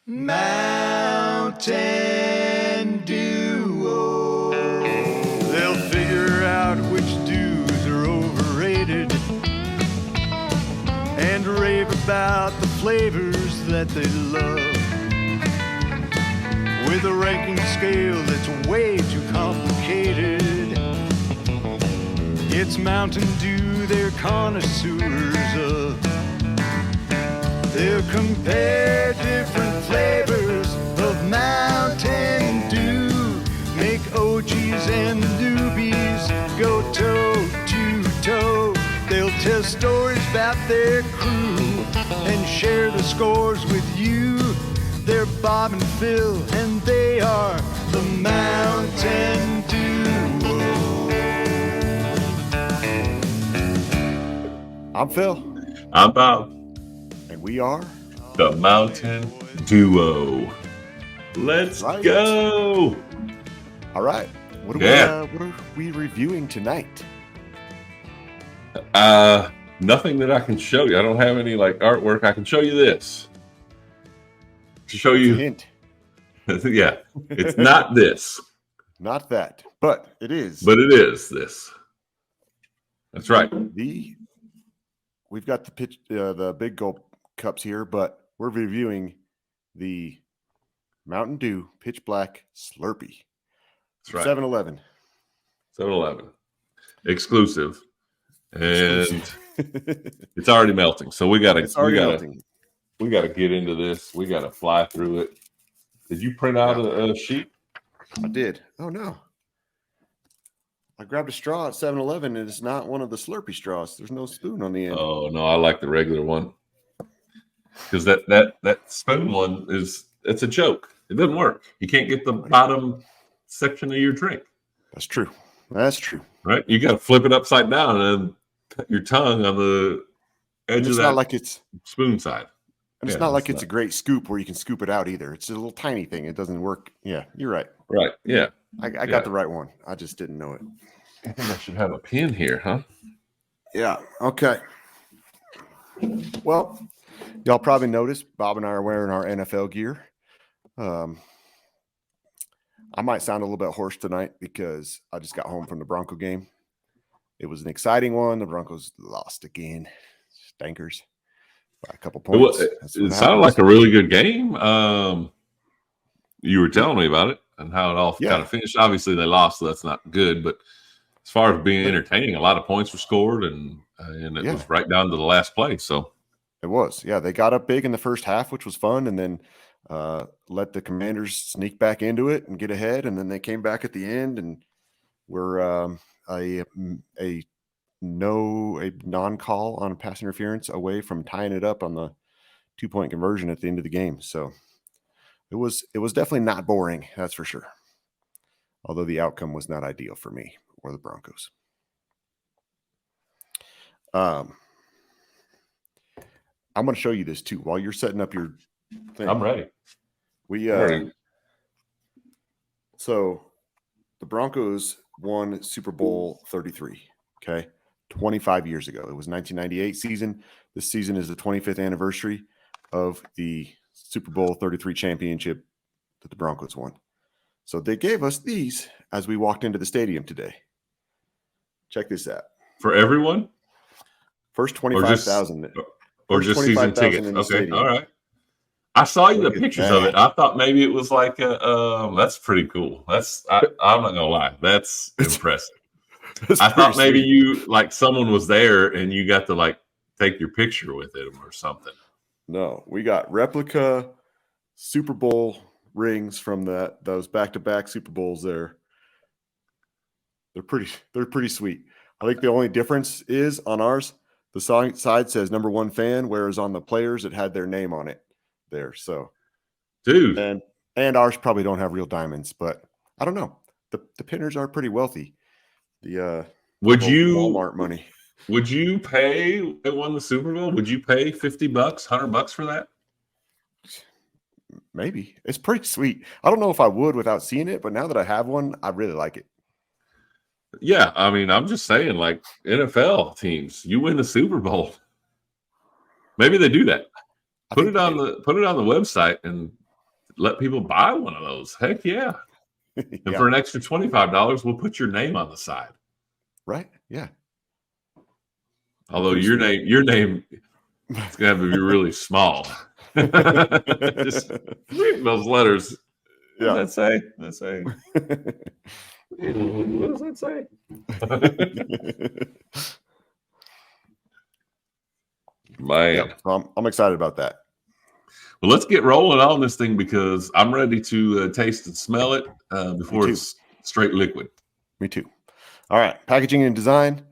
Mountain Dew. They'll figure out which dews are overrated and rave about the flavors that they love. With a ranking scale that's way too complicated, it's Mountain Dew they're connoisseurs of. They'll compare different flavors of Mountain Dew, make OGs and newbies go toe to toe. They'll tell stories about their crew and share the scores with you. They're Bob and Phil, and they are the Mountain Dew. I'm Phil. I'm Bob. And we are the Mountain Duo. Let's go. All right. What are we reviewing tonight? Nothing that I can show you. I don't have any artwork. I can show you this. To show you. Hint. Yeah. It's not this. Not that. But it is. But it is this. That's right. We've got the big gulp cups here, but we're reviewing the Mountain Dew Pitch Black Slurpee. That's right. 7-Eleven. 7-Eleven. Exclusive. And it's already melting. So we gotta get into this. We gotta fly through it. Did you print out a sheet? I did. Oh no. I grabbed a straw at 7-Eleven and it's not one of the Slurpee straws. There's no spoon on the end. Oh no, I like the regular one. Because that spoon one it's a joke. It doesn't work. You can't get the bottom section of your drink. That's true. That's true. Right? You gotta flip it upside down and then put your tongue on the edge of that not like it's spoon side. And it's not like it's a great scoop where you can scoop it out either. It's a little tiny thing. It doesn't work. Yeah, you're right. Right. Yeah. I got the right one. I just didn't know it. I think I should have a pin here, huh? Yeah. Okay. Well, y'all probably noticed Bob and I are wearing our NFL gear. I might sound a little bit hoarse tonight because I just got home from the Bronco game. It was an exciting one. The Broncos lost again. Stankers. By a couple points. It sounded like a really good game. You were telling me about it and how it all kind of finished. Obviously, they lost, so that's not good. But as far as being entertaining, a lot of points were scored, and it was right down to the last play. So it was. Yeah, they got up big in the first half, which was fun, and then let the Commanders sneak back into it and get ahead, and then they came back at the end and were a non-call on pass interference away from tying it up on the 2-point conversion at the end of the game. So it was definitely not boring, that's for sure. Although the outcome was not ideal for me or the Broncos. I'm going to show you this too while you're setting up your thing. I'm ready. So the Broncos won Super Bowl 33. Okay. 25 years ago. It was 1998 season. This season is the 25th anniversary of the Super Bowl 33 championship that the Broncos won. So they gave us these as we walked into the stadium today. Check this out. For everyone? First 25,000. Or just season tickets. Okay. Stadium. All right. I saw you the pictures of it. I thought maybe it was like that's pretty cool. I'm not gonna lie. That's impressive. I thought maybe someone was there and you got to take your picture with it or something. No, we got replica Super Bowl rings from those back-to-back Super Bowls there. They're pretty sweet. I think the only difference is on ours, the side says number one fan, whereas on the players it had their name on it there. So dude. And ours probably don't have real diamonds, but I don't know. The pinners are pretty wealthy. Walmart money. Would you pay? They won the Super Bowl. Would you pay $50, $100 for that? Maybe. It's pretty sweet. I don't know if I would without seeing it, but now that I have one, I really like it. Yeah, I mean, I'm just saying, NFL teams, you win the Super Bowl. Maybe they do that. Put it on the website and let people buy one of those. Heck yeah. And for an extra $25, we'll put your name on the side. Right. Yeah. Although your name it's gonna have to be really small. Just those letters. What does that say? Let's say. What does that say? Man, yep. So I'm excited about that. Well, let's get rolling on this thing because I'm ready to taste and smell it before it's straight liquid. Me too. All right, packaging and design.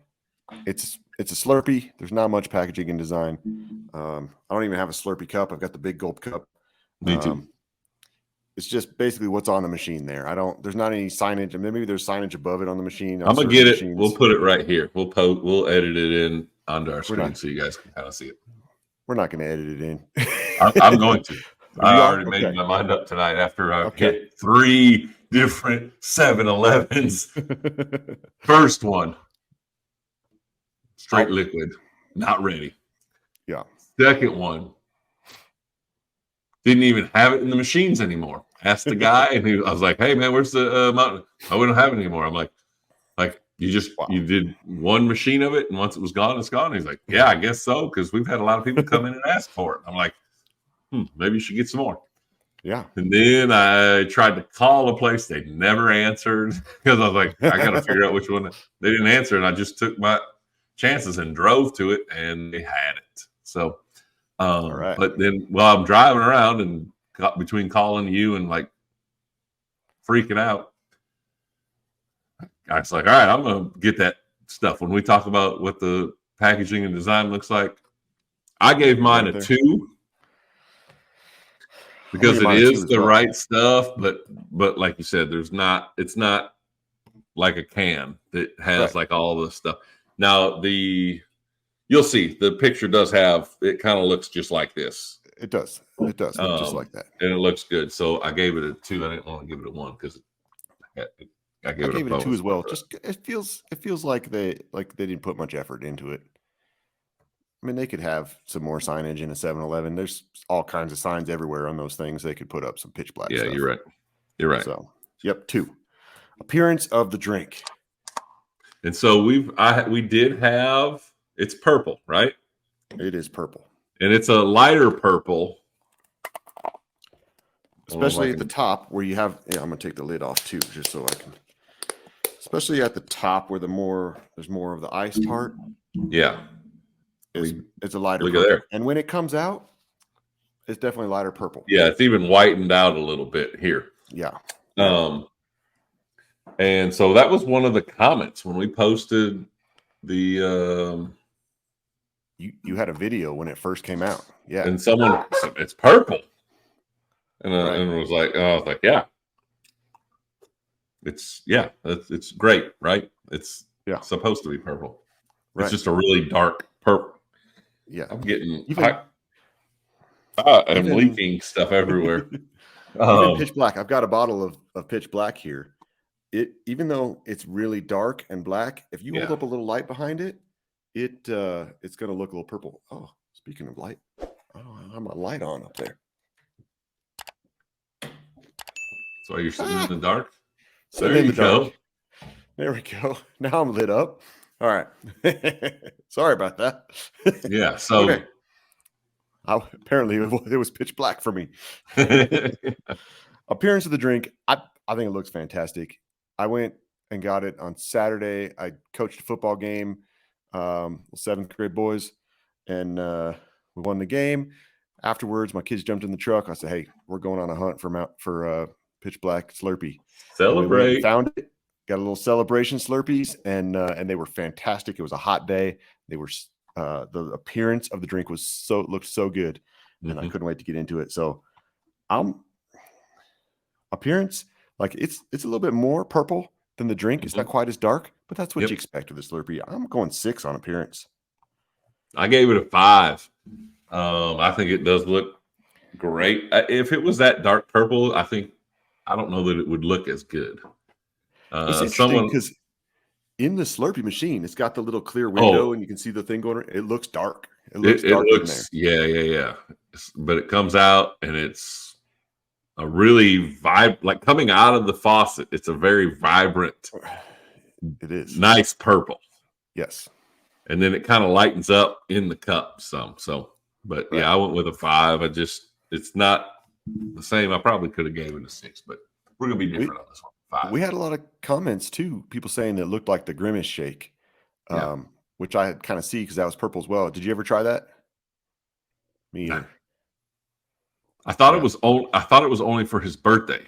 It's a Slurpee. There's not much packaging and design. I don't even have a Slurpee cup. I've got the big gulp cup. Me too. It's just basically what's on the machine there. There's not any signage. I mean, maybe there's signage above it on the machine. I'm gonna get it. Machines. We'll put it right here. We'll edit it in onto our screen so you guys can kind of see it. We're not going to edit it in. I'm going to. I already made my mind up tonight after I hit 3 different 7-Elevens. First one, straight liquid, not ready. Yeah. Second one, didn't even have it in the machines anymore. Asked the guy, and I was like, "Hey man, where's the mountain? Oh, we don't have it anymore." I'm like you did one machine of it, and once it was gone, it's gone. He's like, "Yeah, I guess so," because we've had a lot of people come in and ask for it. I'm like, maybe you should get some more. Yeah. And then I tried to call a place. They never answered because I was like, I got to figure out which one. They didn't answer, and I just took my chances and drove to it, and they had it. So, all right. But then while I'm driving around and between calling you and like freaking out, I was like, all right, I'm going to get that stuff. When we talk about what the packaging and design looks like, I gave mine a 2 because it is the right stuff. But like you said, it's not like a can that has like all this stuff. Now you'll see the picture does have, it kind of looks just like this. It does. It does look just like that. And it looks good. So I gave it a 2. I didn't want to give it a 1 because I gave it a 2 as well. Just it feels like they didn't put much effort into it. I mean, they could have some more signage in a 7-Eleven. There's all kinds of signs everywhere on those things. They could put up some pitch black stuff. You're right. You're right. So, yep, 2. Appearance of the drink. And so we did have, it's purple, right? It is purple. And it's a lighter purple. Especially at the top where you have, I'm going to take the lid off too, just so I can. Especially at the top where there's more of the ice part. Yeah. It's a lighter look purple. At there. And when it comes out, it's definitely lighter purple. Yeah, it's even whitened out a little bit here. Yeah. And so that was one of the comments when we posted the you had a video when it first came out. Yeah. And someone said, it's purple. And it was like, I was like, yeah. It's great, right? It's supposed to be purple. Right. It's just a really dark purple. Yeah. I'm getting I'm leaking stuff everywhere. Even pitch black. I've got a bottle of pitch black here. Even though it's really dark and black, if you hold up a little light behind it, it's going to look a little purple. Oh, speaking of light, I have my light on up there. So you're sitting in the dark? There you go. There we go. Now I'm lit up. All right. Sorry about that. Yeah. So okay. Apparently it was pitch black for me. Appearance of the drink. I think it looks fantastic. I went and got it on Saturday. I coached a football game, 7th grade boys, and we won the game. Afterwards, my kids jumped in the truck. I said, "Hey, we're going on a hunt for pitch black Slurpee." Celebrate. We found it. Got a little celebration Slurpees, and they were fantastic. It was a hot day. They were the appearance of the drink looked so good, and I couldn't wait to get into it. So, appearance, like it's a little bit more purple than the drink. It's not quite as dark, but that's what you expect with the Slurpee. I'm going 6 on appearance. I gave it a 5. I think it does look great. If it was that dark purple, I don't know that it would look as good. It's interesting because in the Slurpee machine, it's got the little clear window and you can see the thing going. It looks dark. It looks dark in there. Yeah. But it comes out and it's a really like coming out of the faucet. It's a very vibrant. It is nice purple. Yes. And then it kind of lightens up in the cup some. So, but right. Yeah, I went with a 5. It's not the same. I probably could have gave it a 6, but we're gonna be different on this one. 5. We had a lot of comments too. People saying that it looked like the Grimace shake, which I kind of see because that was purple as well. Did you ever try that? Me either. No. I thought it was only for his birthday,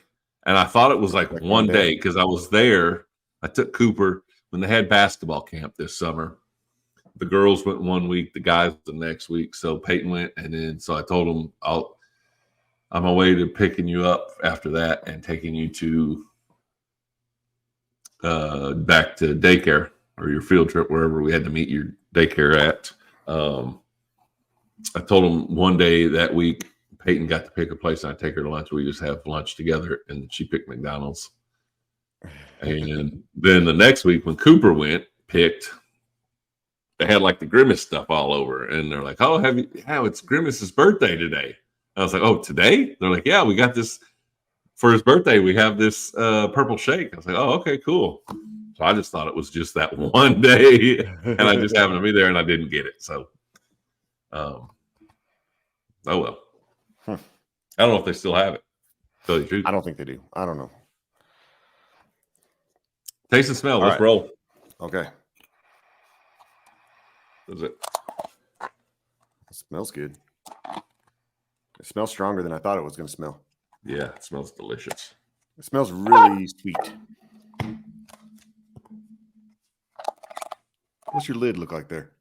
and I thought it was like one day because I was there. I took Cooper when they had basketball camp this summer. The girls went 1 week, the guys the next week. So Peyton went, and then so I told him I'm on my way to picking you up after that and taking you to back to daycare or your field trip, wherever we had to meet your daycare at. I told him one day that week, Peyton got to pick a place and I take her to lunch. We just have lunch together, and she picked McDonald's. And then the next week when Cooper went, picked, they had like the Grimace stuff all over. And they're like, oh, it's Grimace's birthday today. I was like, oh, today? They're like, yeah, we got this for his birthday. We have this purple shake. I was like, oh, okay, cool. So I just thought it was just that one day. And I just happened to be there and I didn't get it. So, oh, well. I don't know if they still have it. Tell you the truth. I don't think they do. I don't know. Taste and smell. Let's roll. Okay. What is it? It smells good. It smells stronger than I thought it was going to smell. Yeah, it smells delicious. It smells really sweet. What's your lid look like there?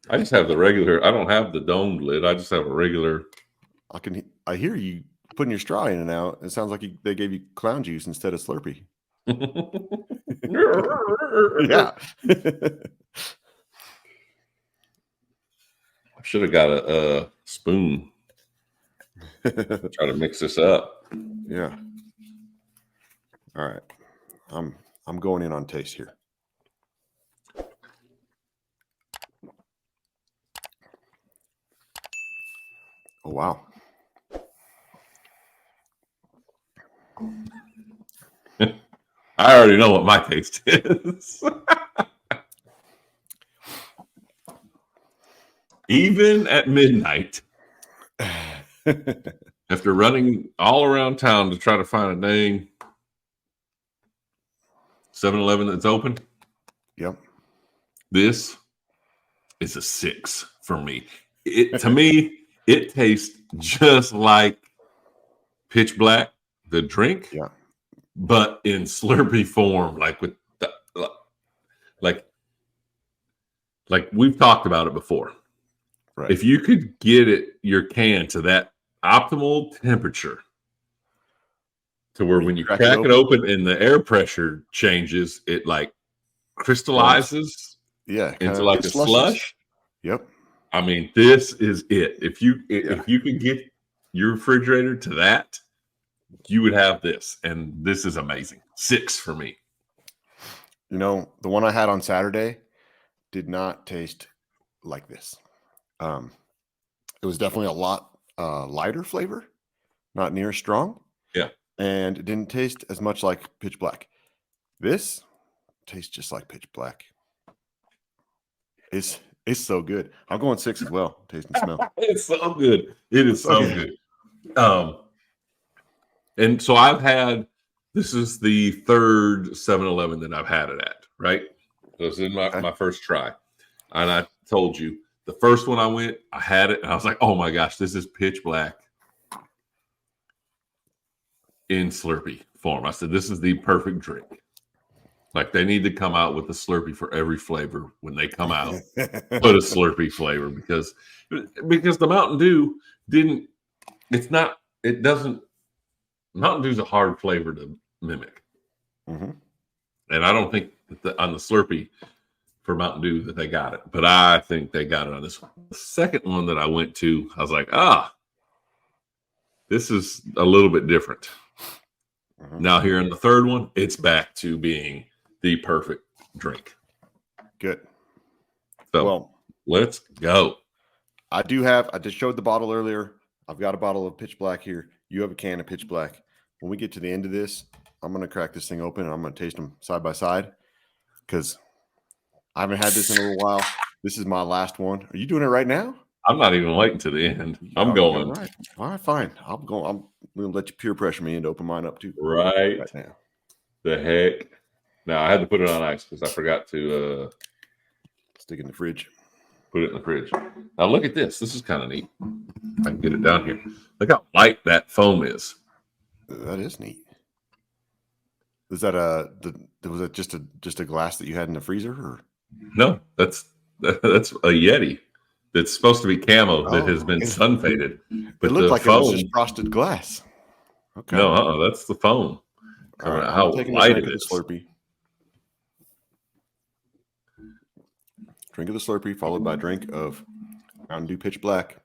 I just have the regular. I don't have the domed lid. I just have a regular. I hear you putting your straw in and out. It sounds like they gave you clown juice instead of Slurpee. Yeah. I should have got a spoon. Try to mix this up. Yeah. All right. I'm going in on taste here. Oh wow. I already know what my taste is. Even at midnight, after running all around town to try to find a dang 7-Eleven that's open. Yep. This is a 6 for me. To me, it tastes just like Pitch Black, the drink. Yeah. But in Slurpee form, like with the, like we've talked about it before. Right. If you could get your can to that optimal temperature to where when you crack it open and the air pressure changes, it like crystallizes into like a slush. Yep. I mean, this is it. If you could get your refrigerator to that, you would have this, and this is amazing. 6 for me. You know, the one I had on Saturday did not taste like this. It was definitely a lot lighter flavor, not near as strong. Yeah. And it didn't taste as much like Pitch Black. This tastes just like Pitch Black. It's so good. I'm going 6 as well. Taste and smell. It's so good. It is so good. And so this is the third 7-Eleven that I've had it at, right? So it's in my first try. And I told you, the first one I went, I had it, and I was like, oh my gosh, this is Pitch Black in Slurpee form. I said, this is the perfect drink. Like, they need to come out with a Slurpee for every flavor when they come out. Put a Slurpee flavor because the Mountain Dew Mountain Dew's a hard flavor to mimic. Mm-hmm. And I don't think on the Slurpee for Mountain Dew that they got it, but I think they got it on this one. The second one that I went to, I was like, this is a little bit different. Mm-hmm. Now here in the third one, it's back to being the perfect drink. Good. So let's go. I just showed the bottle earlier. I've got a bottle of Pitch Black here. You have a can of Pitch Black. When we get to the end of this, I'm going to crack this thing open and I'm going to taste them side by side because I haven't had this in a little while. This is my last one. Are you doing it right now? I'm not even waiting to the end. I'm going. All right, fine. I'm going to let you peer pressure me into open mine up too. Right now. The heck? Now I had to put it on ice because I forgot to stick it in the fridge. Put it in the fridge. Now look at this. This is kind of neat. I can get it down here. Look how light that foam is. That is neat. Is that was it just a glass that you had in the freezer, or no? That's a Yeti. That's supposed to be camo that has been sun faded. But it looked like foam, it was just frosted glass. Okay. No, that's the foam. Right, how light it is. Slurpee. Drink of the Slurpee, followed by a drink of Mountain Dew Pitch Black.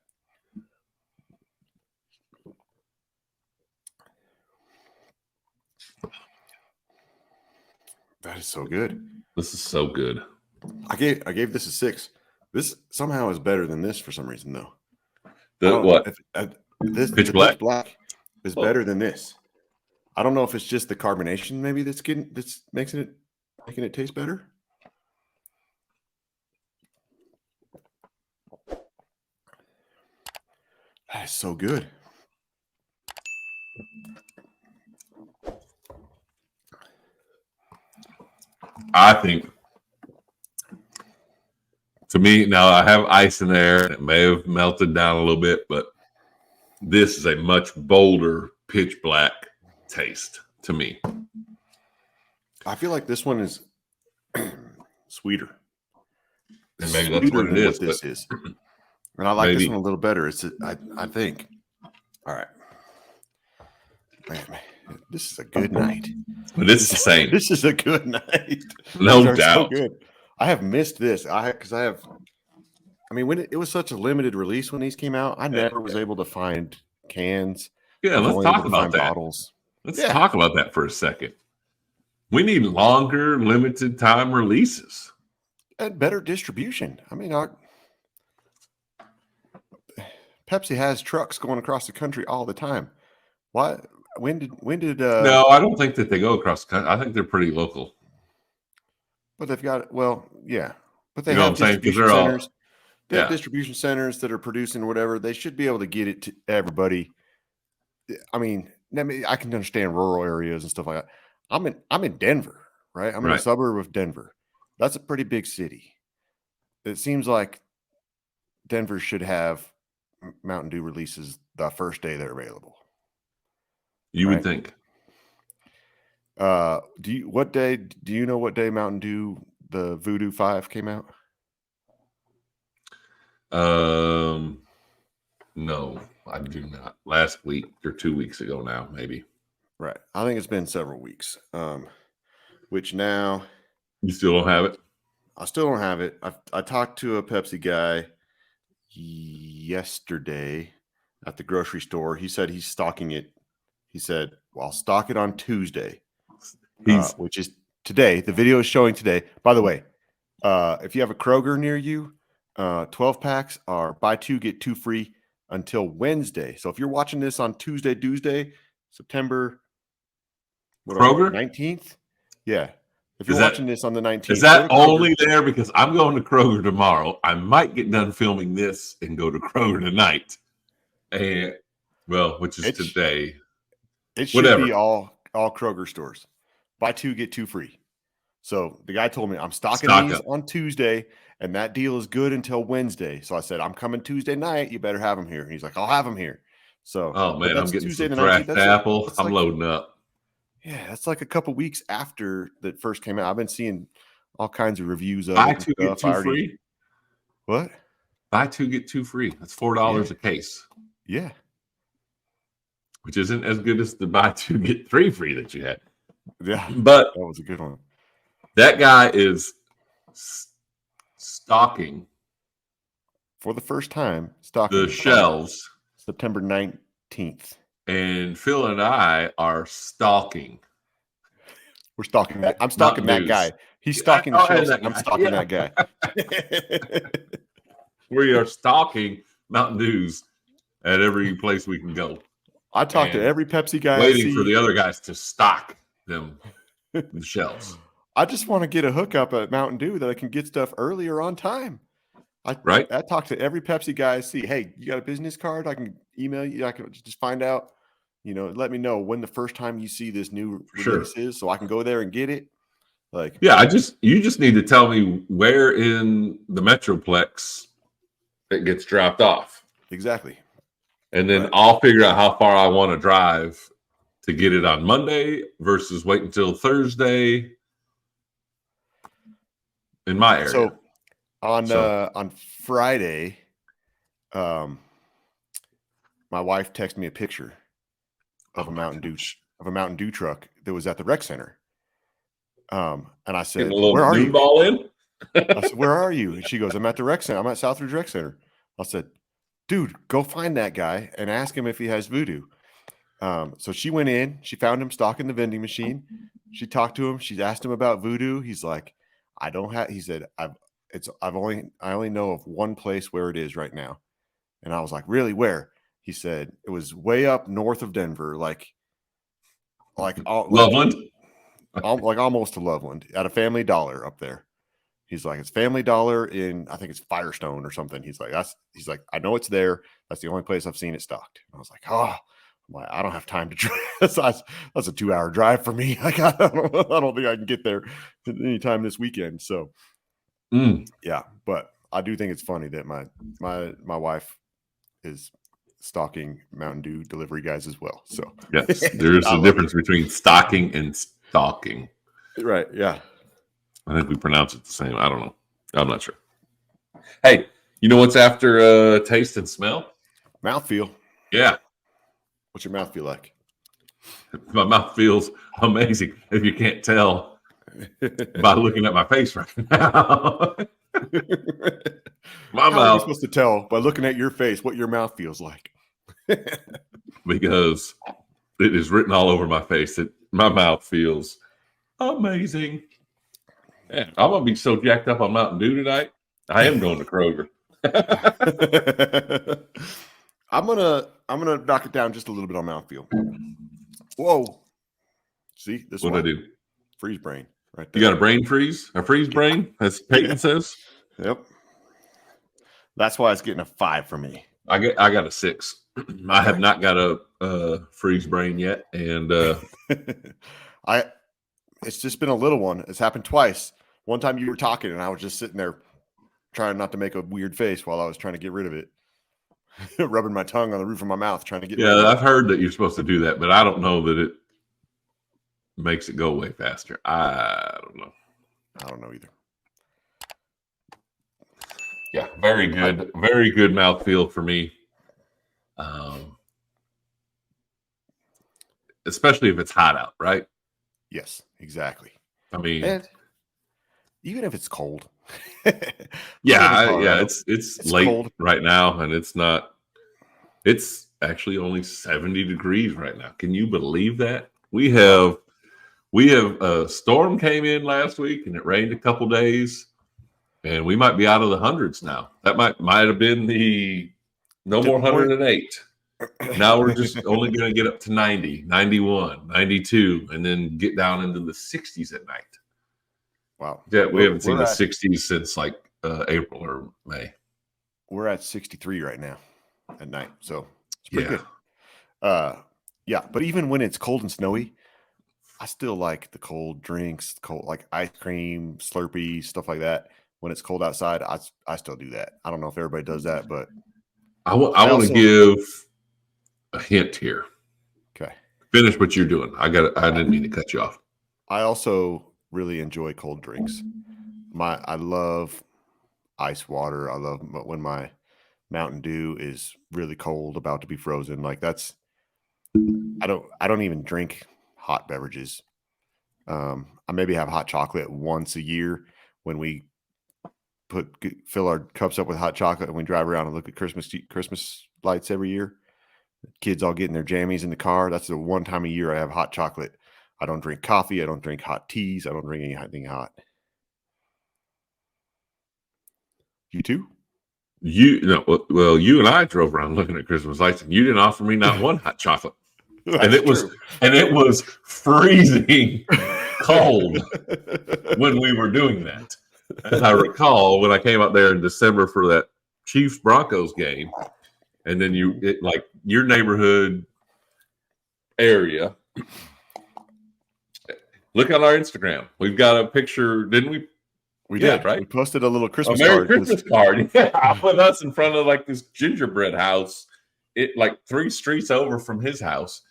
That is so good. This is so good. I gave this a 6. This somehow is better than this for some reason, though. What? This Pitch Black? Pitch Black is better than this. I don't know if it's just the carbonation maybe that's making it taste better. That is so good. I think, to me, now I have ice in there. It may have melted down a little bit, but this is a much bolder Pitch Black taste to me. I feel like this one is sweeter. And maybe that's what it is. This is. And I like this one a little better. I think. All right. Man, this is a good night. But it's the same. This is a good night. No doubt. So good. I have missed this. I mean, when it was such a limited release when these came out, I never was able to find cans. Yeah, let's talk about that. Bottles. Let's talk about that for a second. We need longer, limited time releases. And better distribution. I mean, Pepsi has trucks going across the country all the time. Why? When did? No, I don't think that they go across the country. I think they're pretty local. But they've got yeah. But they have distribution centers. They have distribution centers that are producing whatever. They should be able to get it to everybody. I mean, I can understand rural areas and stuff like that. I'm in Denver, right? I'm in a suburb of Denver. That's a pretty big city. It seems like Denver should have Mountain Dew releases the first day they're available. You would think. Do you know what day Mountain Dew the Voodoo 5 came out? No, I do not. Last week or 2 weeks ago now, maybe. Right. I think it's been several weeks. Which now you still don't have it? I still don't have it. I talked to a Pepsi guy yesterday at the grocery store. He said he's stocking it. He said, well, I'll stock it on Tuesday, which is today. The video is showing today. By the way, if you have a Kroger near you, 12 packs are buy 2, get 2 free until Wednesday. So if you're watching this on Tuesday, September Kroger 19th. Yeah. If you're watching this on the 19th. Is that only there because I'm going to Kroger tomorrow? I might get done filming this and go to Kroger tonight. And which is today. It should be all Kroger stores. Buy 2, get 2 free. So the guy told me I'm stocking these on Tuesday, and that deal is good until Wednesday. So I said, I'm coming Tuesday night. You better have them here. And he's like, I'll have them here. So, oh man, I'm getting Tuesday some draft apple. I'm loading up. Yeah, that's like a couple weeks after that first came out. I've been seeing all kinds of reviews of Buy 2, get 2 free. What? Buy 2, get 2 free. That's $4 a case. Yeah. Which isn't as good as the buy 2, get 3 free that you had. Yeah, but that was a good one. That guy is stocking for the first time. Stocking the shelves September 19th. And Phil and I are stalking. We're stalking that. I'm stalking that guy. He's stalking the shelves. I'm stalking that guy. We are stalking Mountain Dews at every place we can go. I talk to every Pepsi guy waiting for the other guys to stock them the shelves. I just want to get a hookup at Mountain Dew that I can get stuff earlier on time. I talk to every Pepsi guy I see. Hey, you got a business card? I can email you. I can just find out, let me know when the first time you see this new release is so I can go there and get it. Like, yeah, you just need to tell me where in the Metroplex it gets dropped off. Exactly. And then I'll figure out how far I want to drive to get it on Monday versus wait until Thursday in my area. So on Friday, my wife texted me a picture of a Mountain Dew truck that was at the rec center. And I said, "Where are you?" Ball in? I said, "Where are you?" And she goes, "I'm at the rec center. I'm at Southridge Rec Center." I said, "Dude, go find that guy and ask him if he has Voodoo." So she went in, she found him stocking the vending machine. She talked to him. She asked him about Voodoo. He's like, he said, I only know of one place where it is right now. And I was like, "Really? Where?" He said, "It was way up north of Denver, like Loveland, like almost to Loveland at a Family Dollar up there." He's like, "It's Family Dollar in, I think it's Firestone or something." He's like, "I know it's there. That's the only place I've seen it stocked." And I was like, "Oh, I don't have time to drive. That's a 2-hour drive for me. Like, I don't think I can get there anytime this weekend." So, yeah, but I do think it's funny that my wife is stocking Mountain Dew delivery guys as well. So, yes, there's a difference between stocking and stalking. Right? Yeah. I think we pronounce it the same. I don't know. I'm not sure. Hey, you know what's after taste and smell? Mouthfeel. Yeah. What's your mouth feel like? My mouth feels amazing. If you can't tell by looking at my face right now. How are you supposed to tell by looking at your face what your mouth feels like? Because it is written all over my face that my mouth feels amazing. Yeah, I'm gonna be so jacked up on Mountain Dew tonight. I am going to Kroger. I'm gonna knock it down just a little bit on mouthfeel. Whoa! See this? What I do? Freeze brain, right there. You got a brain freeze? A freeze brain, as Peyton says. Yep. That's why it's getting a 5 for me. I got a 6. I have not got a freeze brain yet, and it's just been a little one. It's happened twice. One time you were talking, and I was just sitting there trying not to make a weird face while I was trying to get rid of it, rubbing my tongue on the roof of my mouth, trying to get. Yeah, I've heard that you're supposed to do that, but I don't know that it makes it go away faster. I don't know. I don't know either. Yeah, very good mouthfeel for me. Especially if it's hot out, right? Yes, exactly. I mean, and even if it's cold. It's late cold right now, and it's not. It's actually only 70 degrees right now. Can you believe that? We have a storm came in last week, and it rained a couple days. And we might be out of the hundreds now. That might have been the no more 108. Now we're just only going to get up to 90, 91, 92, and then get down into the 60s at night. Wow. Yeah, we haven't seen the 60s since like April or May. We're at 63 right now at night. So it's pretty good. Yeah, but even when it's cold and snowy, I still like the cold drinks, like ice cream, Slurpee, stuff like that. When it's cold outside, I still do that. I don't know if everybody does that, but I want to give a hint here. Okay. Finish what you're doing. I didn't mean to cut you off. I also really enjoy cold drinks. I love ice water. I love when my Mountain Dew is really cold, about to be frozen. Like that's I don't even drink hot beverages. I maybe have hot chocolate once a year when we fill our cups up with hot chocolate and we drive around and look at Christmas lights every year. Kids all getting their jammies in the car. That's the one time a year I have hot chocolate. I don't drink coffee. I don't drink hot teas. I don't drink anything hot. You too? You and I drove around looking at Christmas lights, and you didn't offer me not one hot chocolate. and it was freezing cold when we were doing that. As I recall, when I came out there in December for that Chiefs Broncos game, and then like your neighborhood area. Look at our Instagram. We've got a picture, didn't we? We did, right? We posted a little Christmas card. Christmas card. Yeah, with us in front of like this gingerbread house, like 3 streets over from his house.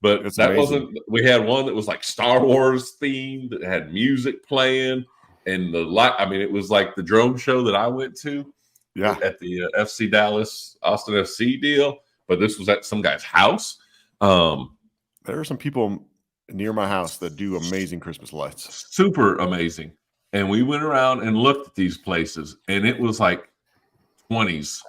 But that amazing. We had one that was like Star Wars themed, that had music playing, and it was like the drone show that I went to. Yeah, at the FC Dallas Austin FC deal. But this was at some guy's house. There are some people near my house that do amazing Christmas lights. Super amazing. And we went around and looked at these places, and it was like 20s.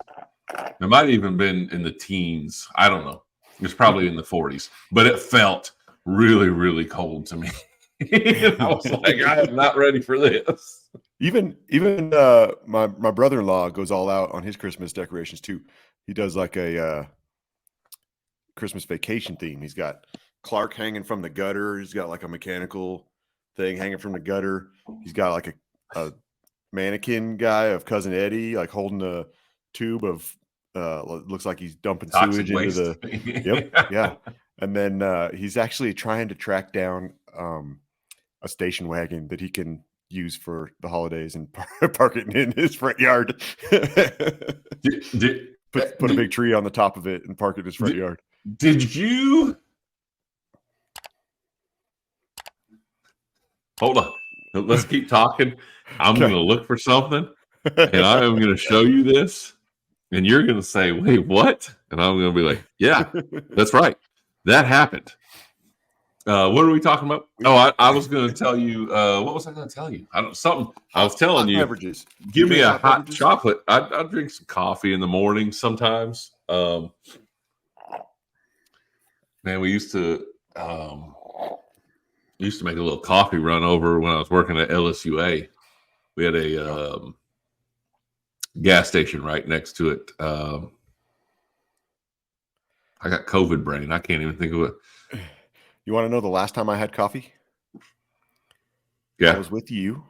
It might have even been in the teens. I don't know. It was probably in the 40s. But it felt really, really cold to me. And I was like, I am not ready for this. Even my brother-in-law goes all out on his Christmas decorations too. He does like a Christmas vacation theme. He's got Clark hanging from the gutter. He's got like a mechanical thing hanging from the gutter. He's got like a mannequin guy of Cousin Eddie, like holding a tube of looks like he's dumping toxic sewage waste into the yep, yeah. And then he's actually trying to track down a station wagon that he can use for the holidays and park it in his front yard. Put a big tree on the top of it and park it in his front yard. Did you? Hold on. Let's keep talking. I'm going to look for something, and I am going to show you this, and you're going to say, wait, what? And I'm going to be like, yeah, that's right. That happened. What are we talking about? Oh, I was going to tell you. What was I going to tell you? I was telling you. Beverages. Give me a hot chocolate. I drink some coffee in the morning sometimes. Man, we used to make a little coffee run over when I was working at LSUA. We had a gas station right next to it. I got COVID brain. I can't even think of it. You want to know the last time I had coffee? Yeah. I was with you.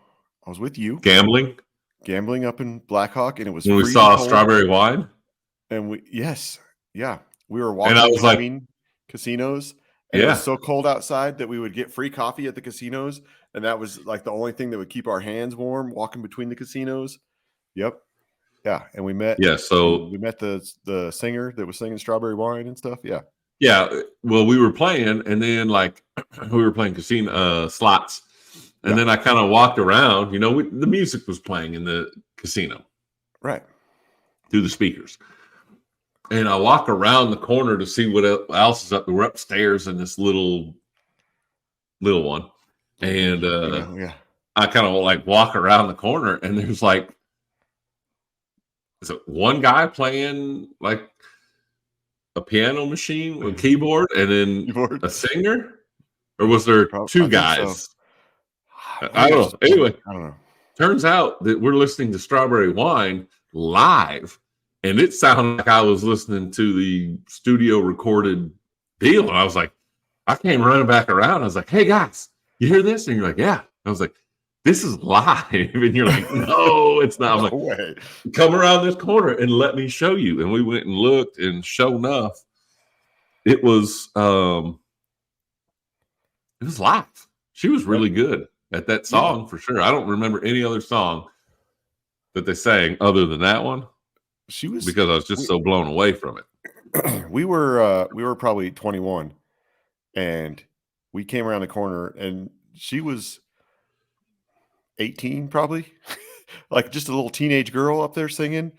Gambling up in Blackhawk, and it was when we saw strawberry wine. And we were walking between casinos. And it was so cold outside that we would get free coffee at the casinos, and that was like the only thing that would keep our hands warm walking between the casinos. Yep. Yeah, and we met. Yeah, so we met the singer that was singing Strawberry Wine and stuff. Yeah. Yeah, well, we were playing, and then like we were playing casino slots, and then I kind of walked around. You know, the music was playing in the casino, right, through the speakers. And I walk around the corner to see what else is up there. We're upstairs in this little one, and I kind of like walk around the corner, and there's like, is it one guy playing like a piano machine with keyboard, and then a singer, or was there two guys? So. I don't know. Anyway, I don't know. Turns out that we're listening to Strawberry Wine live, and it sounded like I was listening to the studio recorded deal. And I was like, I came running back around. I was like, hey guys, you hear this? And you're like, yeah. I was like, this is live. And you're like, no, it's not. I'm like, way. Come around this corner and let me show you. And we went and looked, and sure enough, it was live. She was really good at that song for sure. I don't remember any other song that they sang other than that one. She was, because I was just so blown away from it. We were probably 21, and we came around the corner, and she was 18 probably. Like just a little teenage girl up there singing,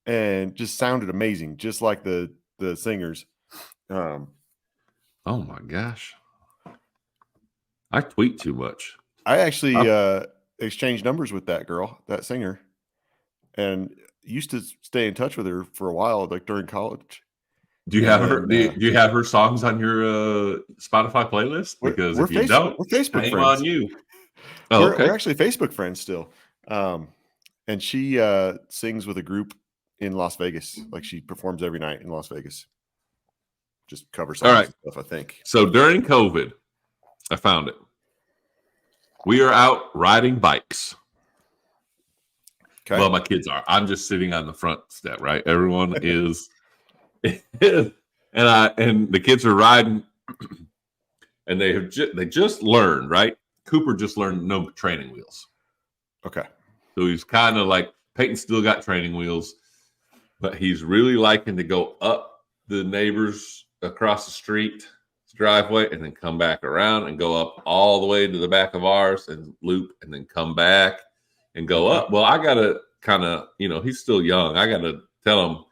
and just sounded amazing, just like the singers. Oh my gosh, I tweet too much. I actually exchanged numbers with that girl, that singer, and used to stay in touch with her for a while, like during college. Do you have her? Do you have her songs on your Spotify playlist? Because if you don't, we're Facebook shame friends. on you. We're actually Facebook friends still. And she sings with a group in Las Vegas. Like she performs every night in Las Vegas. just cover All songs right. and stuff, I think. So during COVID, I found it. We are out riding bikes. Okay. Well, my kids are. I'm just sitting on the front step, right? Everyone is, and the kids are riding, and they just learned, right? Cooper just learned no training wheels. Okay. So he's kind of like, Peyton still got training wheels, but he's really liking to go up the neighbors across the street driveway and then come back around and go up all the way to the back of ours and loop and then come back and go up. Well, I got to kind of, he's still young. I got to tell him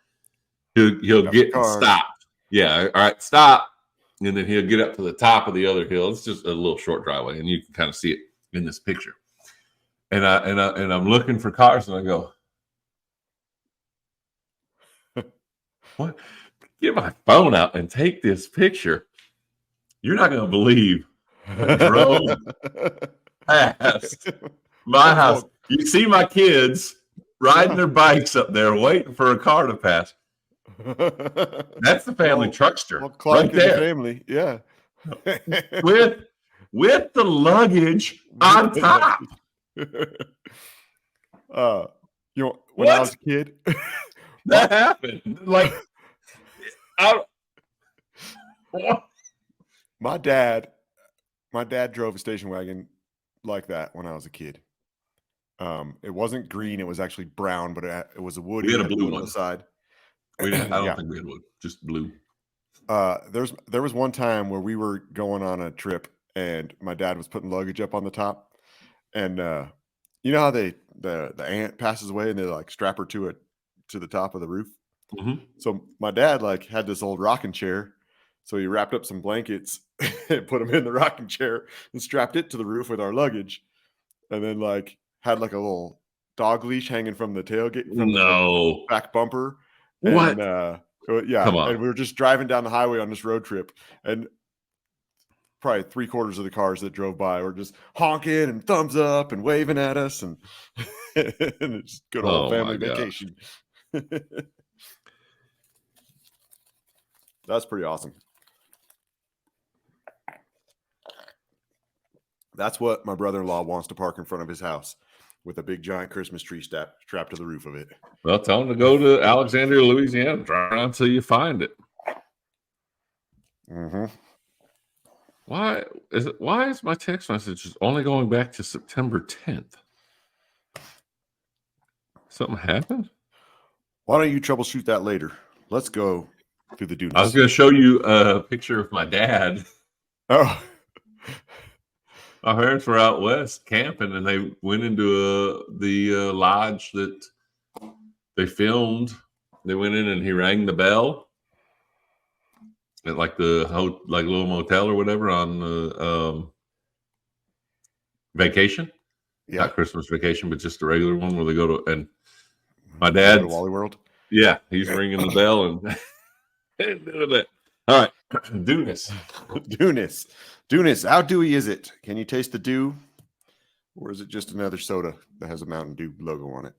he'll get stopped. Yeah. All right. Stop. And then he'll get up to the top of the other hill. It's just a little short driveway and you can kind of see it in this picture. And I'm looking for cars and I go, what? Get my phone out and take this picture. You're not going to believe I drove past my house. You see my kids riding their bikes up there waiting for a car to pass. That's the family truckster right there. The family, yeah. with the luggage on top. When I was a kid, that happened. Like, my dad drove a station wagon like that when I was a kid. It wasn't green; it was actually brown, but it was a wood. We had a blue one on the side. I don't think we had wood, just blue. There was one time where we were going on a trip, and my dad was putting luggage up on the top, and you know how the aunt passes away and they like strap her to the top of the roof. Mm-hmm. So my dad had this old rocking chair, so he wrapped up some blankets and put them in the rocking chair and strapped it to the roof with our luggage, and then had a little dog leash hanging from the tailgate from the back bumper. What? And, yeah, come on. And we were just driving down the highway on this road trip, and probably 3/4 of the cars that drove by were just honking and thumbs up and waving at us, and it's just good old family vacation. That's pretty awesome. That's what my brother-in-law wants to park in front of his house, with a big giant Christmas tree strapped to the roof of it. Well, tell him to go to Alexandria, Louisiana, drive around until you find it. Mm-hmm. Why is my text message only going back to September 10th? Something happened? Why don't you troubleshoot that later? Let's go through the dunes. I was going to show you a picture of my dad. Oh. My parents were out west camping, and they went into the lodge that they filmed. They went in, and he rang the bell at the little motel or whatever on vacation. Yeah, not Christmas vacation, but just a regular one where they go to. And my dad, Wally World. Yeah, he's ringing the bell and doing that. All right, Dewiness. How dewy is it? Can you taste the dew, or is it just another soda that has a Mountain Dew logo on it,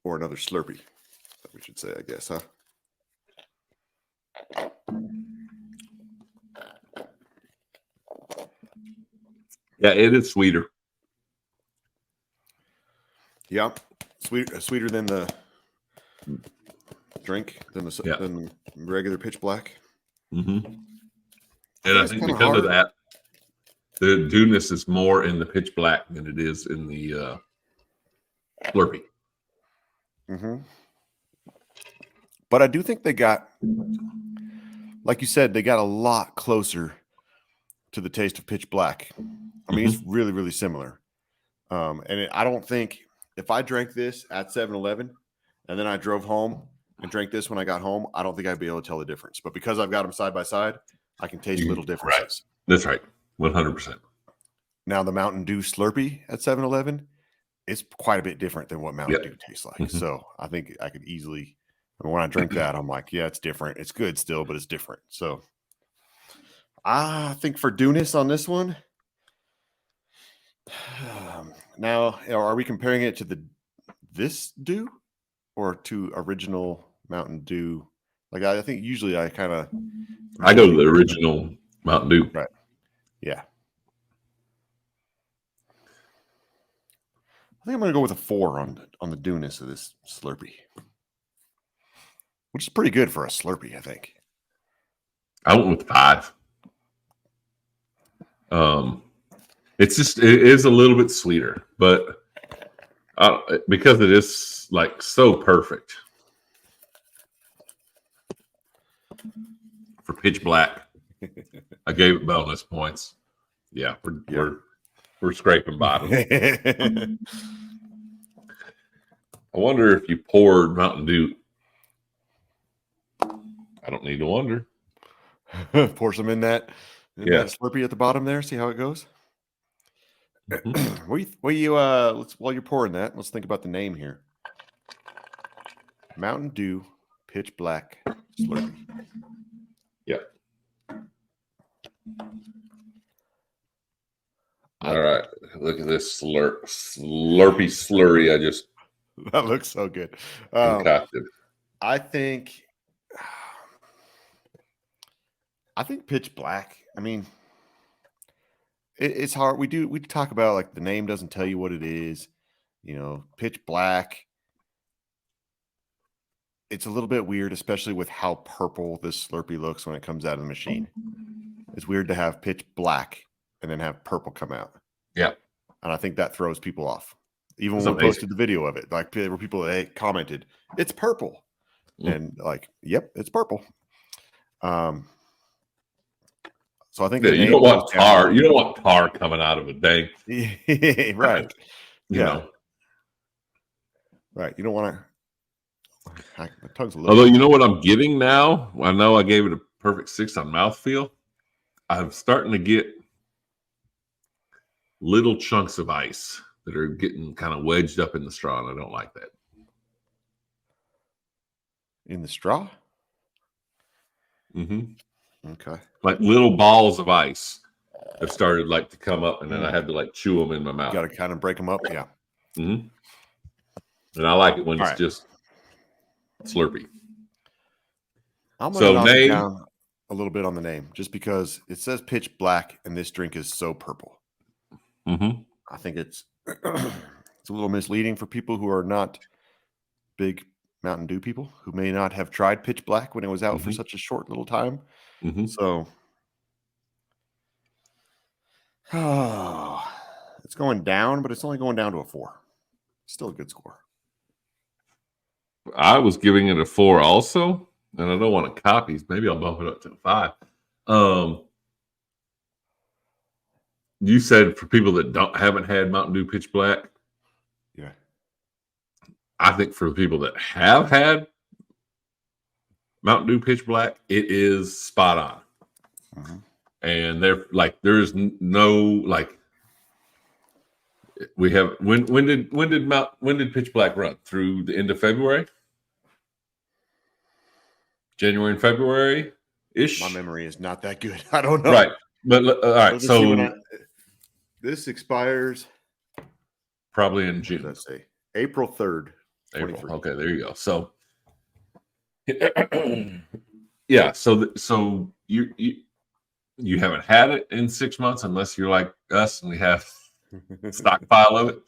or another Slurpee? That we should say, I guess, huh? Yeah, it is sweeter. Yeah, sweeter than the drink, than the regular Pitch Black. Mm-hmm. And I think because of that, the dewness is more in the Pitch Black than it is in the Slurpee. Mm-hmm. But I do think they got, like you said, they got a lot closer to the taste of Pitch Black. I mean, it's really, really similar. I don't think if I drank this at 7-Eleven and then I drove home and drank this when I got home, I don't think I'd be able to tell the difference. But because I've got them side by side, I can taste little differences. Right. That's right. 100%. Now, the Mountain Dew Slurpee at 7-Eleven is quite a bit different than what Mountain Dew tastes like. Mm-hmm. So I think I could easily, when I drink that, I'm like, yeah, it's different. It's good still, but it's different. So I think for dewness on this one, now, are we comparing it to this Dew or to original Mountain Dew Like I think usually I go to the original Mountain Dew. Right. Yeah. I think I'm going to go with a 4 on the dewness of this Slurpee, which is pretty good for a Slurpee, I think. I went with 5. It is a little bit sweeter, but because it is like so perfect for Pitch Black, I gave it bonus points. Yeah, we're scraping bottom. I wonder if you poured Mountain Dew. I don't need to wonder. Pour some in that Slurpee at the bottom there. See how it goes. Mm-hmm. While you're pouring that, let's think about the name here. Mountain Dew Pitch Black Slurpee. Yeah. All right. Look at this Slurpee slurry. That looks so good. Concocted. I think Pitch Black. I mean, it's hard. We talk about like the name doesn't tell you what it is. Pitch Black. It's a little bit weird, especially with how purple this Slurpee looks when it comes out of the machine. It's weird to have Pitch Black and then have purple come out. Yeah. And I think that throws people off. Even when we posted the video of it, like there were people that commented, it's purple. And like, yep, it's purple. So I think you don't want tar. You don't want tar coming out of a dang. Right. Yeah. Right. You don't want to. My tongue's a little. Although you know what I'm getting now, I know I gave it a perfect 6 on mouthfeel. I'm starting to get little chunks of ice that are getting kind of wedged up in the straw, and I don't like that. In the straw? Mm-hmm. Okay. Like little balls of ice have started like to come up, and then I had to like chew them in my mouth. You got to kind of break them up, yeah. Mm-hmm. And I like it when it's just Slurpee. I'm going to knock it down a little bit on the name, just because it says Pitch Black, and this drink is so purple. Mm-hmm. I think it's a little misleading for people who are not big Mountain Dew people, who may not have tried Pitch Black when it was out for such a short little time. Mm-hmm. So, it's going down, but it's only going down to a 4. Still a good score. I was giving it a 4 also, and I don't want to copy. Maybe I'll bump it up to a 5. You said for people that haven't had Mountain Dew Pitch Black. Yeah. I think for the people that have had Mountain Dew Pitch Black, it is spot on. Mm-hmm. And there's no like. We have when did Pitch Black run? Through the end of February? January and February ish. My memory is not that good. I don't know. Right, but all right. So this expires probably in June. Let's say April 3rd. April. Okay, there you go. So yeah. So you haven't had it in 6 months unless you're like us and we have stockpile of it.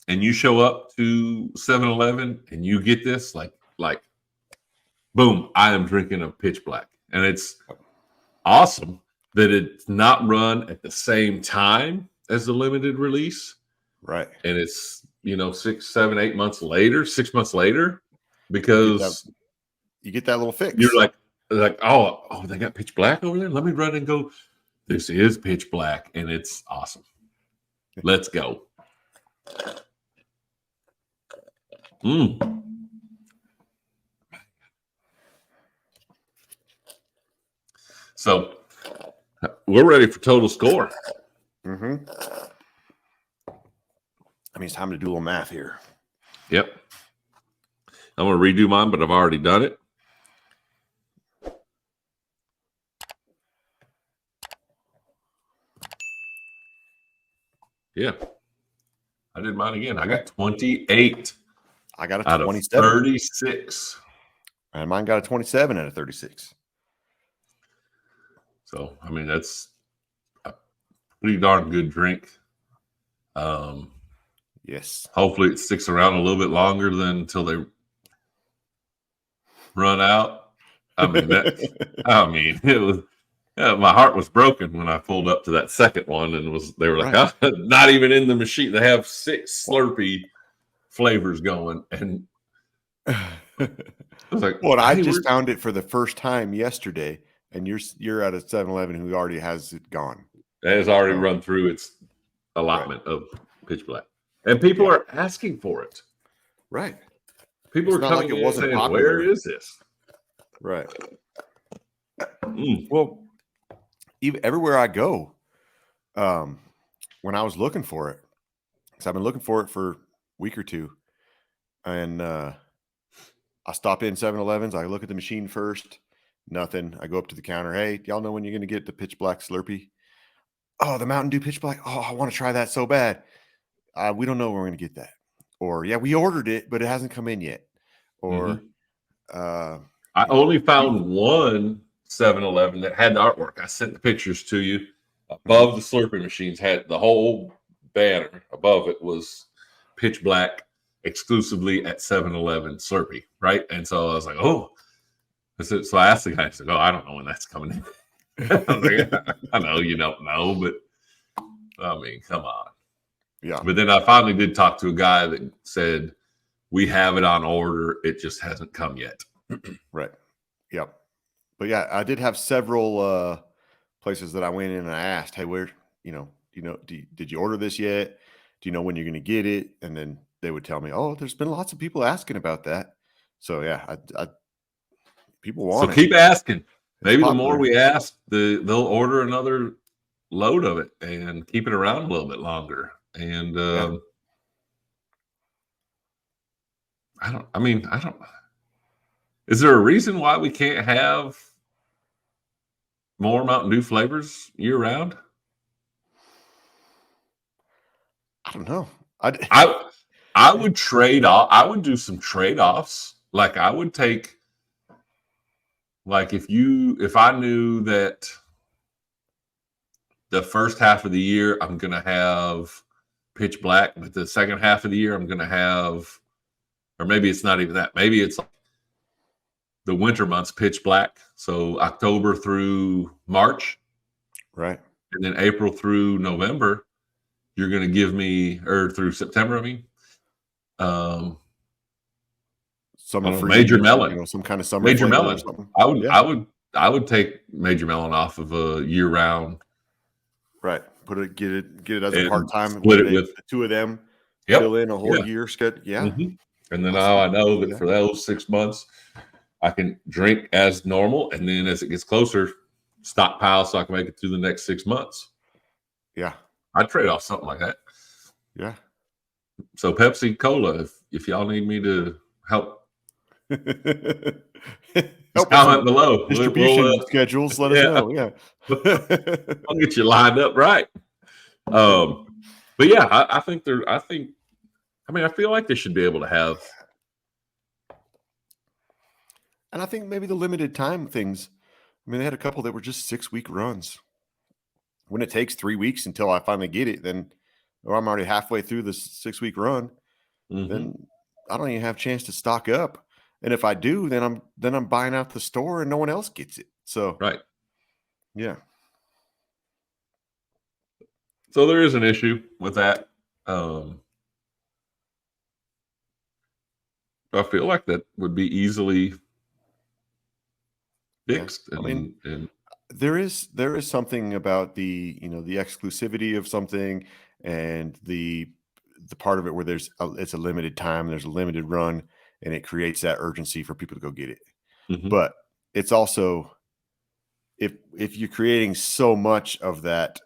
And you show up to 7-Eleven and you get this like boom, I am drinking a Pitch Black. And it's awesome that it's not run at the same time as the limited release. Right. And it's 6, 7, 8 months later, 6 months later, because you get that little fix. You're like, oh, they got Pitch Black over there. Let me run and go. This is Pitch Black, and it's awesome. Let's go. So we're ready for total score. Mm-hmm. I mean, it's time to do a little math here. Yep. I'm going to redo mine, but I've already done it. Yeah. I did mine again. I got 28. I got a out 27. Of 36. And mine got a 27 out of 36. So, I mean, that's a pretty darn good drink. Yes. Hopefully it sticks around a little bit longer than until they run out. I mean, it was, my heart was broken when I pulled up to that second one and they were like, right. oh, not even in the machine. They have 6 Slurpee flavors going. And I was like, well, I just found it for the first time yesterday, and you're at a 7-Eleven who already has it gone. It has already run through its allotment of Pitch Black. And people are asking for it. Right. People are coming in saying, popular. Where is this? Right. Well, even everywhere I go, when I was looking for it, because I've been looking for it for a week or two, and I stop in 7-Elevens, I look at the machine first, nothing. I go up to the counter. Hey, y'all know when you're going to get the Pitch Black Slurpee? Oh, the Mountain Dew Pitch Black. Oh, I want to try that so bad. We don't know when we're going to get that. Or, yeah, we ordered it, but it hasn't come in yet. Or, I only found one 7-Eleven that had the artwork. I sent the pictures to you. Above the Slurpee machines had the whole banner. Above it was Pitch Black exclusively at 7-Eleven Slurpee, right? And so I was like, oh. So I asked the guy, I said, oh, I don't know when that's coming in. I was like, I know you don't know, but I mean, come on. Yeah. But then I finally did talk to a guy that said, we have it on order. It just hasn't come yet. Right. Yep. But yeah, I did have several places that I went in and I asked, hey, where, did you order this yet? Do you know when you're going to get it? And then they would tell me, oh, there's been lots of people asking about that. So yeah, people want it. So keep asking. Maybe the more we ask, they'll order another load of it and keep it around a little bit longer. And is there a reason why we can't have more Mountain Dew flavors year round? I don't know. I would trade off. I would do some trade-offs. Like I would take, like if I knew that the first half of the year I'm going to have Pitch Black, but the second half of the year I'm going to have, or maybe it's not even that. Maybe it's like the winter months Pitch Black. So October through March. Right. And then April through November, you're going to give me, or through September, I mean, Major Melon, some kind of summer Major Melon. Or something. I would take Major Melon off of a year round. Right. Get it as a part time. Split it with the two of them. Fill in a whole year schedule. Yeah. Mm-hmm. And then now I know that for those 6 months, I can drink as normal, and then as it gets closer, stockpile so I can make it through the next 6 months. Yeah. I'd trade off something like that. Yeah. So Pepsi Cola, if y'all need me to help, comment below. Distribution schedules, let us know. Yeah. I'll get you lined up right. But yeah, I feel like they should be able to have. And I think maybe the limited time things, they had a couple that were just 6-week runs. When it takes 3 weeks until I finally get it, then, or I'm already halfway through the 6-week run, then I don't even have a chance to stock up. And if I do, then I'm buying out the store and no one else gets it. So, right. Yeah. So there is an issue with that. I feel like that would be easily fixed. Yeah. There is something about the exclusivity of something and the part of it where it's a limited time, there's a limited run, and it creates that urgency for people to go get it. But it's also, if you're creating so much of that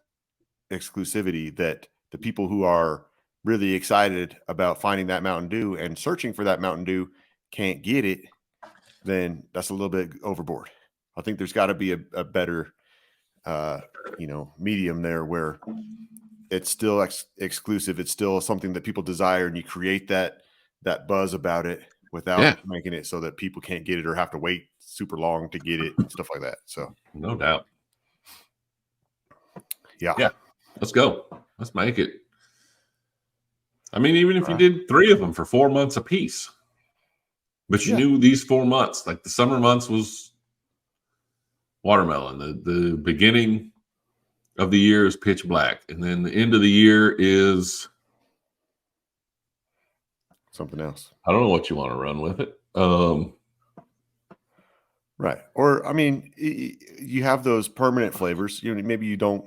exclusivity that the people who are really excited about finding that Mountain Dew and searching for that Mountain Dew can't get it, then that's a little bit overboard. I think there's got to be a better, medium there where it's still exclusive. It's still something that people desire, and you create that buzz about it. without making it so that people can't get it or have to wait super long to get it and stuff like that. So no doubt. Yeah. Let's go. Let's make it. I mean, even if you did 3 of them for 4 months apiece, but you knew these 4 months, like the summer months was watermelon. The beginning of the year is pitch black, and then the end of the year is something else. I don't know what you want to run with it. Right. Or, I mean, you have those permanent flavors. Maybe you don't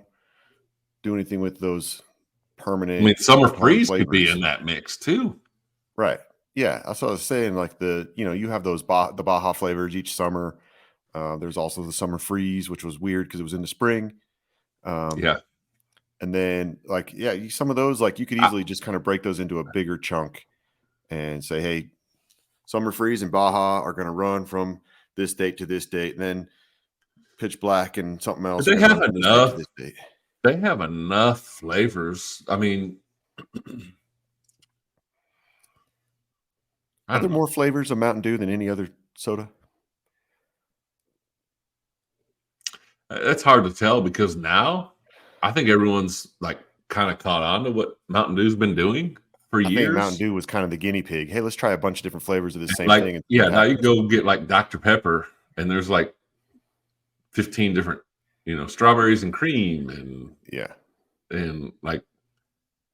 do anything with those permanent. I mean, summer freeze could be in that mix too. Right. Yeah. That's what I was saying. Like you have those the Baja flavors each summer. There's also the summer freeze, which was weird because it was in the spring. And then some of those, like you could easily just kind of break those into a bigger chunk and say, hey, summer freeze and Baja are going to run from this date to this date. And then pitch black and something else. They have enough. They have enough flavors. I mean, are there more flavors of Mountain Dew than any other soda? It's hard to tell because now I think everyone's like kind of caught on to what Mountain Dew's been doing for years. I think Mountain Dew was kind of the guinea pig. Hey, let's try a bunch of different flavors of the same thing. Now you go get like Dr. Pepper and there's like 15 different, strawberries and cream and like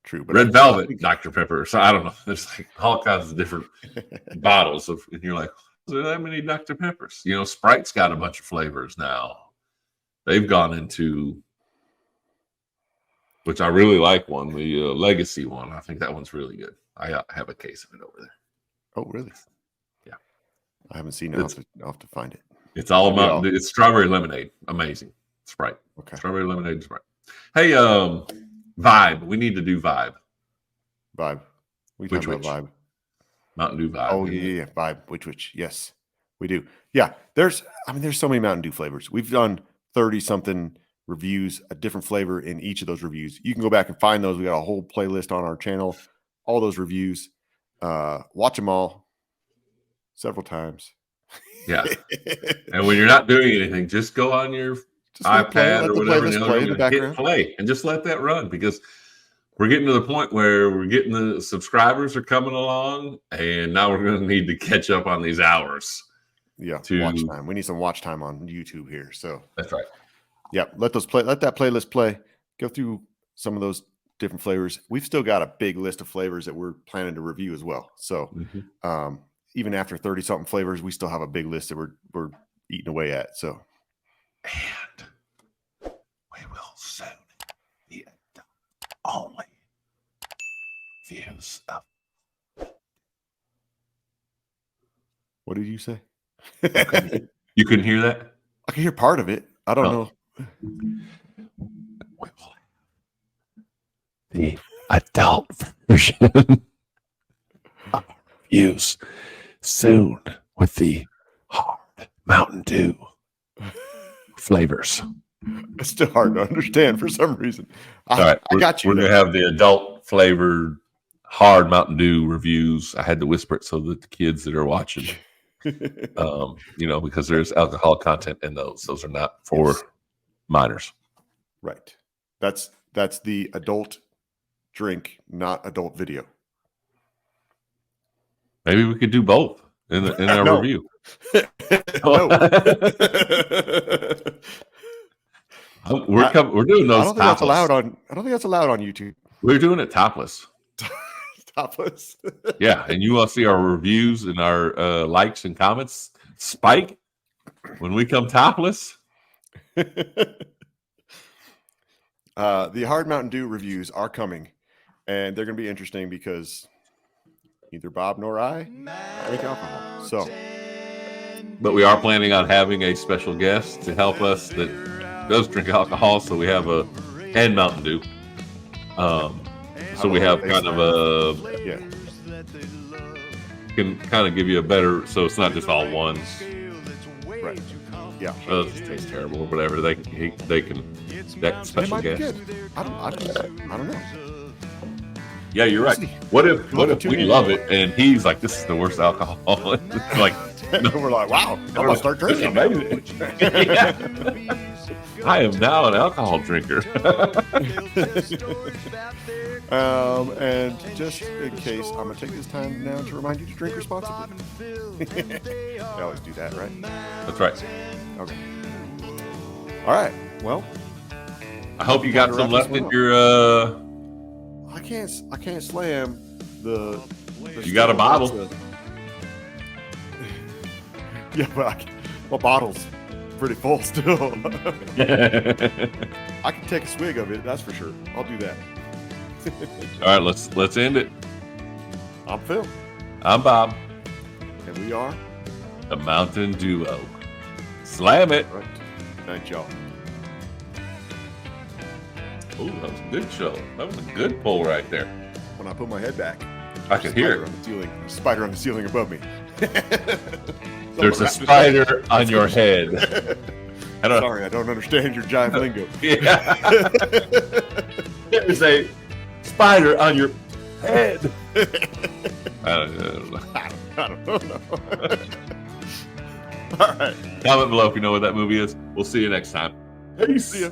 true, but red velvet Dr. Pepper. So I don't know. There's like all kinds of different bottles and you're like, is there that many Dr. Peppers? Sprite's got a bunch of flavors now. They've gone into, which I really like one, the Legacy one. I think that one's really good. I have a case of it over there. Oh, really? Yeah. I haven't seen it. I'll have to find it. It's all about, it's strawberry lemonade. Amazing. Sprite. Okay. Strawberry lemonade and Sprite. Hey, Vibe. We need to do Vibe. Vibe. We talk about Vibe. Mountain Dew Vibe. Oh, yeah. Vibe. Which. Yes, we do. Yeah. There's so many Mountain Dew flavors. We've done 30-something reviews, a different flavor in each of those reviews. You can go back and find those. We got a whole playlist on our channel, all those reviews. Watch them all several times. Yeah. And when you're not doing anything, just go on your iPad or whatever, hit play and just let that run, because we're getting to the point where we're getting the subscribers are coming along, and now we're going to need to catch up on these hours. Yeah, watch time. We need some watch time on YouTube here. So that's right. Yeah, let that playlist play. Go through some of those different flavors. We've still got a big list of flavors that we're planning to review as well. So even after 30-something flavors, we still have a big list that we're eating away at. So, and we will soon be the only views of. What did you say? You couldn't hear that? I can hear part of it. I don't know. The adult version of reviews soon with the hard Mountain Dew flavors. It's still hard to understand for some reason. All right, I got you. We're going to have the adult flavored hard Mountain Dew reviews. I had to whisper it so that the kids that are watching, because there's alcohol content in those. Those are not for minors. Right. That's the adult drink, not adult video. Maybe we could do both in our review. No. We're doing those. I don't think that's allowed on YouTube. We're doing it topless. Topless. Yeah, and you will see our reviews and our likes and comments spike when we come topless. The hard Mountain Dew reviews are coming, and they're going to be interesting because neither Bob nor I drink alcohol. So, but we are planning on having a special guest to help us that does drink alcohol. So we have and Mountain Dew. So we have kind of can kind of give you a better, so it's not just all ones. Right. Yeah. It tastes terrible or whatever. They can that special guest. I don't know. Yeah, you're right. What if we love it and he's like, this is the worst alcohol? Like, no, we're like, wow, I'm gonna start drinking. I am now an alcohol drinker. And just in case, I'm gonna take this time now to remind you to drink responsibly. I always do that, right? That's right. Okay. All right. Well, I hope you got some left in your. I can't slam the you got a bottle. Yeah, but my bottle's pretty full still. I can take a swig of it, that's for sure. I'll do that. All right, let's end it. I'm Phil. I'm Bob. And we are the Mountain Duo. Slam it. Right. Good night, y'all. Ooh, that was a good show. That was a good pull right there. When I put my head back, I could hear it. On the ceiling. Spider on the ceiling above me. There's a spider on your head. Sorry, I don't understand your jive lingo. Yeah. There's a spider on your head. I don't know. I don't know. All right. Comment below if you know what that movie is. We'll see you next time. Peace. See ya.